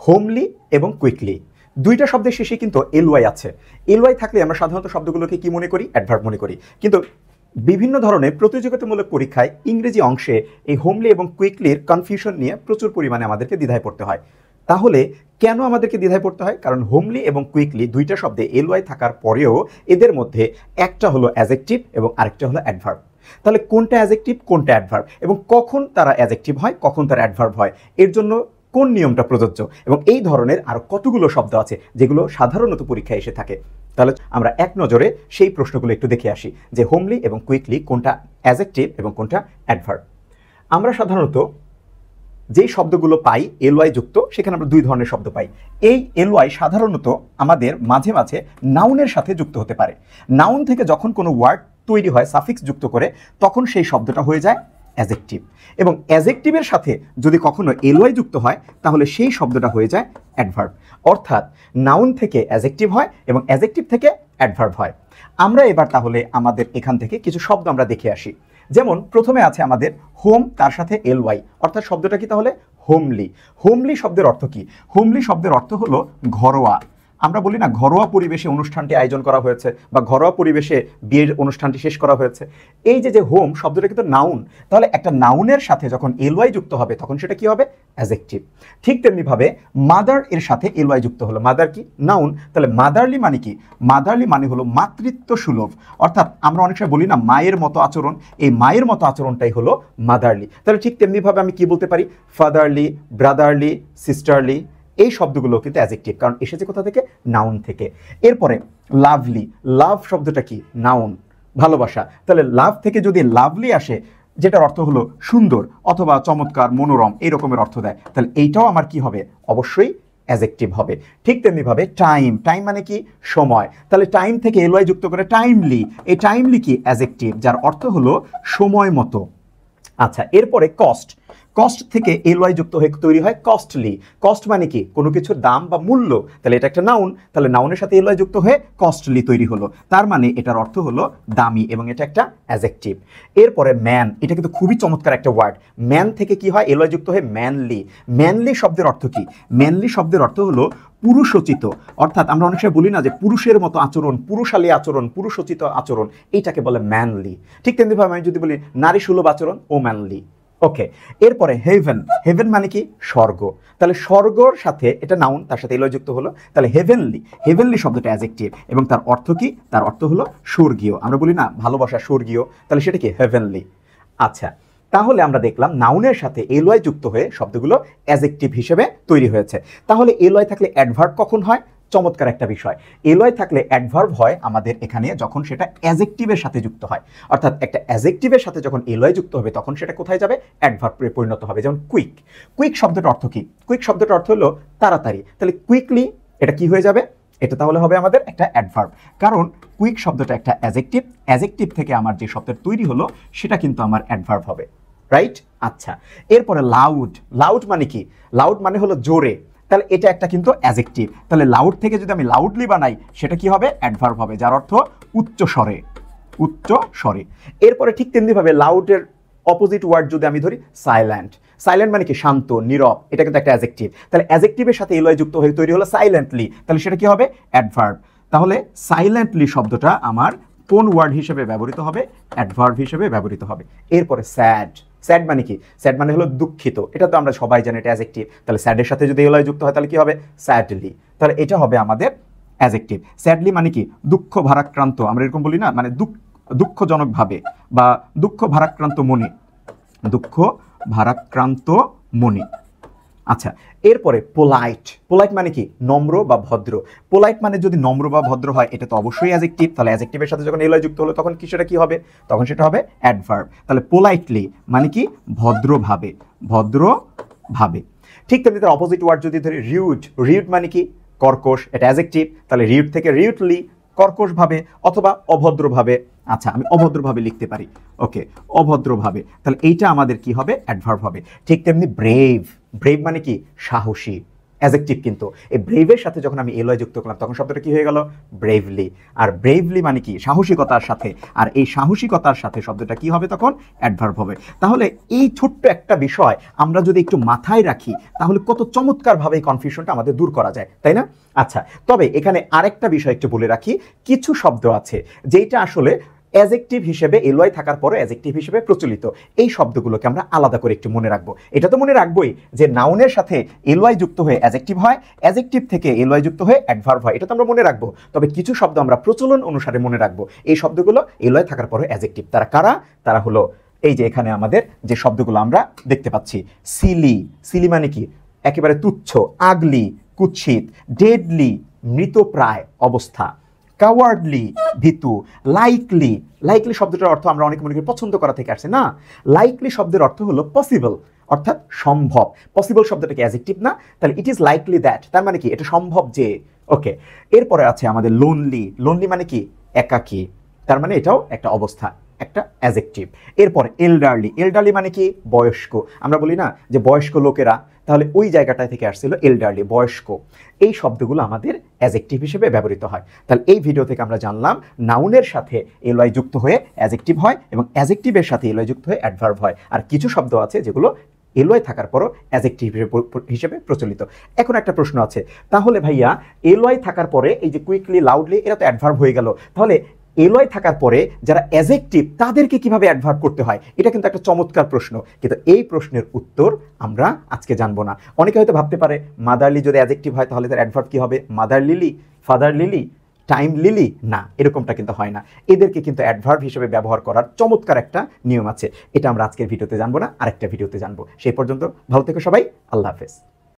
Homely এবং quickly দুইটা শব্দের শেষে কিন্তু এলওয়াই আছে। এলওয়াই থাকলে আমরা সাধারণত শব্দগুলোকে কি মনে করি? অ্যাডভার্ব মনে করি। কিন্তু বিভিন্ন ধরনের প্রতিযোগিতামূলক পরীক্ষায় ইংরেজি অংশে এই হোমলি এবং কুইকলির কনফিউশন নিয়ে প্রচুর পরিমাণে আমাদেরকে দ্বিধায় পড়তে হয়। তাহলে কেন আমাদেরকে দ্বিধায় পড়তে হয়? কারণ হোমলি এবং কুইকলি দুইটা শব্দে এলওয়াই থাকার পরেও এদের মধ্যে একটা হলো অ্যাজেক্টিভ এবং আরেকটা হলো অ্যাডভার্ব। তাহলে কোনটা অ্যাজেক্টিভ, কোনটা অ্যাডভার্ব, এবং কখন তারা অ্যাজেক্টিভ হয়, কখন তারা অ্যাডভার্ব হয়, এর জন্য কোন নিয়মটা প্রযোজ্য, এবং এই ধরনের আরও কতগুলো শব্দ আছে যেগুলো সাধারণত পরীক্ষায় এসে থাকে। তাহলে আমরা এক নজরে সেই প্রশ্নগুলো একটু দেখে আসি যে হোমলি এবং কুইকলি কোনটা অ্যাজেক্টিভ এবং কোনটা অ্যাডভার্ব। আমরা সাধারণত যেই শব্দগুলো পাই এলওয়াই যুক্ত, সেখানে আমরা দুই ধরনের শব্দ পাই। এই এলওয়াই সাধারণত আমাদের মাঝে মাঝে নাউনের সাথে যুক্ত হতে পারে। নাউন থেকে যখন কোনো ওয়ার্ড তৈরি হয় সাফিক্স যুক্ত করে, তখন সেই শব্দটা হয়ে যায় অ্যাজেক্টিভ, এবং অ্যাজেক্টিভের সাথে যদি কখনো এলওয়াই যুক্ত হয় তাহলে সেই শব্দটা হয়ে যায় অ্যাডভার্ব। অর্থাৎ নাউন থেকে অ্যাজেক্টিভ হয় এবং অ্যাজেক্টিভ থেকে অ্যাডভার্ব হয়। আমরা এবার তাহলে আমাদের এখান থেকে কিছু শব্দ আমরা দেখে আসি। যেমন প্রথমে আছে আমাদের হোম, তার সাথে এলওয়াই, অর্থাৎ শব্দটা কি তাহলে? হোমলি। হোমলি শব্দের অর্থ কি? হোমলি শব্দের অর্থ হলো ঘরোয়া। আমরা বলি না ঘরোয়া পরিবেশে অনুষ্ঠানটি আয়োজন করা হয়েছে বা ঘরোয়া পরিবেশে বিয়ের অনুষ্ঠানটি শেষ করা হয়েছে। এই যে হোম শব্দটা কিন্তু নাউন, তাহলে একটা নাউনের সাথে যখন এলওয়াই যুক্ত হবে তখন সেটা কি হবে? অ্যাজেক্টিভ। ঠিক তেমনিভাবে মাদার এর সাথে এলওয়াই যুক্ত হলো, মাদার কি? নাউন, তাহলে মাদারলি মানে কি? মাদারলি মানে হলো মাতৃত্ব সুলভ, অর্থাৎ আমরা অনেক সময় বলি না মায়ের মতো আচরণ, এই মায়ের মতো আচরণটাই হলো মাদারলি। তাহলে ঠিক তেমনিভাবে আমি কি বলতে পারি? ফাদারলি, ব্রাদারলি, সিস্টারলি, এই শব্দগুলো কিন্তু অ্যাজেক্টিভ, কারণ এসেছে কোথা থেকে? নাউন থেকে। এরপরে লাভলি, লাভ শব্দটা কি? নাউন, ভালোবাসা। তাহলে লাভ থেকে যদি লাভলি আসে, যেটার অর্থ হলো সুন্দর অথবা চমৎকার, মনোরম, এই রকমের অর্থ দেয়, তাহলে এইটাও আমার কি হবে? অবশ্যই অ্যাজেক্টিভ হবে। ঠিক তেমনিভাবে টাইম, টাইম মানে কি? সময়। তাহলে টাইম থেকে এলওয়াই যুক্ত করে টাইমলি, এই টাইমলি কি? অ্যাজেক্টিভ, যার অর্থ হলো সময় মতো। আচ্ছা, এরপরে কস্ট, কস্ট থেকে এলওয়াই যুক্ত হয়ে তৈরি হয় কস্টলি। কস্ট মানে কি? কোনো কিছুর দাম বা মূল্য, তাহলে এটা একটা নাউন, তাহলে নাউনের সাথে এলওয়াই যুক্ত হয়ে কস্টলি তৈরি হলো, তার মানে এটার অর্থ হলো দামি, এবং এটা একটা অ্যাজেক্টিভ। এরপরে ম্যান, এটা কিন্তু খুবই চমৎকার একটা ওয়ার্ড। ম্যান থেকে কি হয়? এলওয়াই যুক্ত হয়ে ম্যানলি। ম্যানলি শব্দের অর্থ কি? ম্যানলি শব্দের অর্থ হলো পুরুষোচিত, অর্থাৎ আমরা অনেক সময় বলি না যে পুরুষের মতো আচরণ, পুরুষালী আচরণ, পুরুষোচিত আচরণ, এইটাকে বলে ম্যানলি। ঠিক তেমনিভাবে আমি যদি বলি নারী সুলভ আচরণ, ও ম্যানলি। ওকে, এরপরে হেভেন, হেভেন মানে কি? স্বর্গ। তাহলে স্বর্গর সাথে এটা নাউন, তার সাথে এলওয়াই যুক্ত হলো, তাহলে হেভেনলি। হেভেনলি শব্দটা অ্যাজেক্টিভ, এবং তার অর্থ কি? তার অর্থ হলো স্বর্গীয়। আমরা বলি না ভালোবাসা স্বর্গীয়, তাহলে সেটা কি? হেভেনলি। আচ্ছা, তাহলে আমরা দেখলাম নাউনের সাথে এলওয়াই যুক্ত হয়ে শব্দগুলো অ্যাজেক্টিভ হিসেবে তৈরি হয়েছে। তাহলে এলওয়াই থাকলে অ্যাডভার্ব কখন হয়? চমৎকার একটা বিষয়। এলওয়াই থাকলে অ্যাডভার্ব হয় আমাদের এখানে যখন সেটা অ্যাজেক্টিভের সাথে যুক্ত হয়, অর্থাৎ একটা অ্যাজেক্টিভের সাথে যখন এলওয়াই যুক্ত হবে তখন সেটা কোথায় যাবে? অ্যাডভার্বে পরিণত হবে। যেমন কুইক, কুইক শব্দটার অর্থ কি? কুইক শব্দটার অর্থ হলো তাড়াতাড়ি, তাহলে কুইকলি এটা কি হয়ে যাবে? এটা তাহলে হবে আমাদের একটা অ্যাডভার্ব, কারণ কুইক শব্দটা একটা অ্যাজেক্টিভ, অ্যাজেক্টিভ থেকে আমার যে শব্দের তৈরি হলো সেটা কিন্তু আমার অ্যাডভার্ব হবে, রাইট? আচ্ছা, এরপরে লাউড, লাউড মানে কি? লাউড মানে হলো জোরে, তাহলে এটা একটা কিন্তু অ্যাজেক্টিভ, তাহলে লাউড থেকে যদি আমি লাউডলি বানাই সেটা কি হবে? অ্যাডভার্ব হবে, যার অর্থ উচ্চ স্বরে, উচ্চ স্বরে। এরপরে ঠিক তেমনিভাবে লাউডের অপোজিট ওয়ার্ড যদি আমি ধরি সাইলেন্ট, সাইলেন্ট মানে কি? শান্ত, নীরব, এটা কিন্তু একটা অ্যাজেক্টিভ, তাহলে অ্যাজেক্টিভের সাথে এলওয়াই যুক্ত হয়ে তৈরি হলো সাইলেন্টলি, তাহলে সেটা কি হবে? অ্যাডভার্ব। তাহলে সাইলেন্টলি শব্দটা আমার কোন ওয়ার্ড হিসেবে ব্যবহৃত হবে? অ্যাডভার্ব হিসেবে ব্যবহৃত হবে। এরপরে স্যাড, স্যাড মানে কি? স্যাড মানে হলো দুঃখিত, এটা তো আমরা সবাই জানি এটা অ্যাজেক্টিভ, তাহলে স্যাডের সাথে যদি এলওয়াই যুক্ত হয় তাহলে কি হবে? স্যাডলি, তাহলে এটা হবে আমাদের অ্যাজেক্টিভ। স্যাডলি মানে কি? দুঃখ ভারাক্রান্ত, আমরা এরকম বলি না, মানে দুঃখজনকভাবে বা দুঃখ ভারাক্রান্ত মনে, দুঃখ ভারাক্রান্ত মনে। আচ্ছা, এরপরে পোলাইট, পোলাইট মানে কি? নম্র বা ভদ্র। পোলাইট মানে যদি নম্র বা ভদ্র হয় এটা তো অবশ্যই অ্যাজেক্টিভ, তাহলে অ্যাজেক্টিভের সাথে যখন এলওয়াই যুক্ত হলো তখন কি সেটা কি হবে? তখন সেটা হবে অ্যাডভার্ব। তাহলে পোলাইটলি মানে কি? ভদ্রভাবে, ভদ্রভাবে। ঠিক তেমনি তার অপোজিট ওয়ার্ড যদি ধরি রিউড, রিউড মানে কি? কর্কশ, এটা অ্যাজেক্টিভ, তাহলে রিউড থেকে রিউডলি, কর্কশভাবে অথবা অভদ্রভাবে। আচ্ছা, আমি অভদ্রভাবে লিখতে পারি, ওকে, অভদ্রভাবে, তাহলে এইটা আমাদের কি হবে? অ্যাডভার্ব হবে। ঠিক তেমনি ব্রেভ, ব্রেভ মানে কি? সাহসী, অ্যাজেক্টিভ কিন্তু এই ব্রেভের সাথে যখন আমি এলওয়াই যুক্ত করলাম তখন শব্দটা কি হয়ে গেল ব্রেভলি। আর ব্রেভলি মানে কি সাহসিকতার সাথে, আর এই সাহসিকতার সাথে শব্দটা কি হবে তখন অ্যাডভার্ব হবে। তাহলে এই ছোট্ট একটা বিষয় আমরা যদি একটু মাথায় রাখি তাহলে কত চমৎকারভাবে এই কনফিউশনটা আমাদের দূর করা যায়, তাই না? আচ্ছা, তবে এখানে আরেকটা বিষয় একটু বলে রাখি, কিছু শব্দ আছে যেটা আসলে অ্যাজেক্টিভ হিসেবে এলওয়াই থাকার পরে অ্যাজেক্টিভ হিসেবে প্রচলিত, এই শব্দগুলোকে আমরা আলাদা করে একটু মনে রাখবো। এটা তো মনে রাখবোই যে নাউনের সাথে এলওয়াই যুক্ত হয়ে অ্যাজেক্টিভ হয়, অ্যাজেক্টিভ থেকে এলওয়াই যুক্ত হয়ে অ্যাডভার্ব হয়, এটা তো আমরা মনে রাখবো। তবে কিছু শব্দ আমরা প্রচলন অনুসারে মনে রাখবো, এই শব্দগুলো এলওয়াই থাকার পরে অ্যাজেক্টিভ। তারা কারা? তারা হলো এই যে এখানে আমাদের যে শব্দগুলো আমরা দেখতে পাচ্ছি, সিলি, সিলি মানে কি একেবারে তুচ্ছ, আগলি কুৎসিত, ডেডলি মৃতপ্রায় অবস্থা, কাওয়ার্ডলি ভীতু, লাইকলি, লাইকলি শব্দটার অর্থ আমরা অনেক মনে করি পছন্দ করা থেকে আসছে, না, লাইকলি শব্দের অর্থ হলো পসিবল, অর্থাৎ সম্ভব। পসিবল শব্দটা কি অ্যাডজেক্টিভ না? তাহলে ইট ইজ লাইকলি দ্যাট, তার মানে কি এটা সম্ভব যে। ওকে, এরপরে আছে আমাদের লোনলি, লোনলি মানে কি একাকী, তার মানে এটাও একটা অবস্থা, একটা অ্যাডজেক্টিভ। এরপর এল্ডারলি, এল্ডারলি মানে কি বয়স্ক, আমরা বলি না যে বয়স্ক লোকেরা, তাহলে ওই জায়গাটা থেকে আসছিল এল্ডারলি, বয়স্ক। এই শব্দগুলো আমাদের অ্যাজেক্টিভ হিসেবে ব্যবহৃত হয়। তাহলে এই ভিডিও থেকে আমরা জানলাম নাউনের সাথে এলওয়াই যুক্ত হয়ে অ্যাজেক্টিভ হয় এবং অ্যাজেক্টিভের সাথে এলওয়াই যুক্ত হয়ে অ্যাডভার্ব হয়, আর কিছু শব্দ আছে যেগুলো এলওয়াই থাকার পরও অ্যাজেক্টিভ হিসেবে প্রচলিত। এখন একটা প্রশ্ন আছে, তাহলে ভাইয়া এলওয়াই থাকার পরে এই যে কুইকলি, লাউডলি, এরা তো অ্যাডভার্ব হয়ে গেল, তাহলে এলওয়াই থাকার পরে যারা অ্যাজেক্টিভ তাদেরকে কিভাবে অ্যাডভার্ব করতে হয়? এটা কিন্তু একটা চমৎকার প্রশ্ন, কিন্তু এই প্রশ্নের উত্তর আমরা আজকে জানবো না। অনেকে হয়তো ভাবতে পারে মাদারলি যদি অ্যাজেক্টিভ হয় তাহলে তার অ্যাডভার্ব কি হবে? Mother lily, father lily, time lily? না, এরকমটা কিন্তু হয় না। এদেরকে কিন্তু অ্যাডভার্ব হিসেবে ব্যবহার করার চমৎকার একটা নিয়ম আছে, এটা আমরা আজকের ভিডিওতে জানবো না, আরেকটা ভিডিওতে জানবো। সেই পর্যন্ত ভালো থেকো সবাই, আল্লাহ হাফেজ।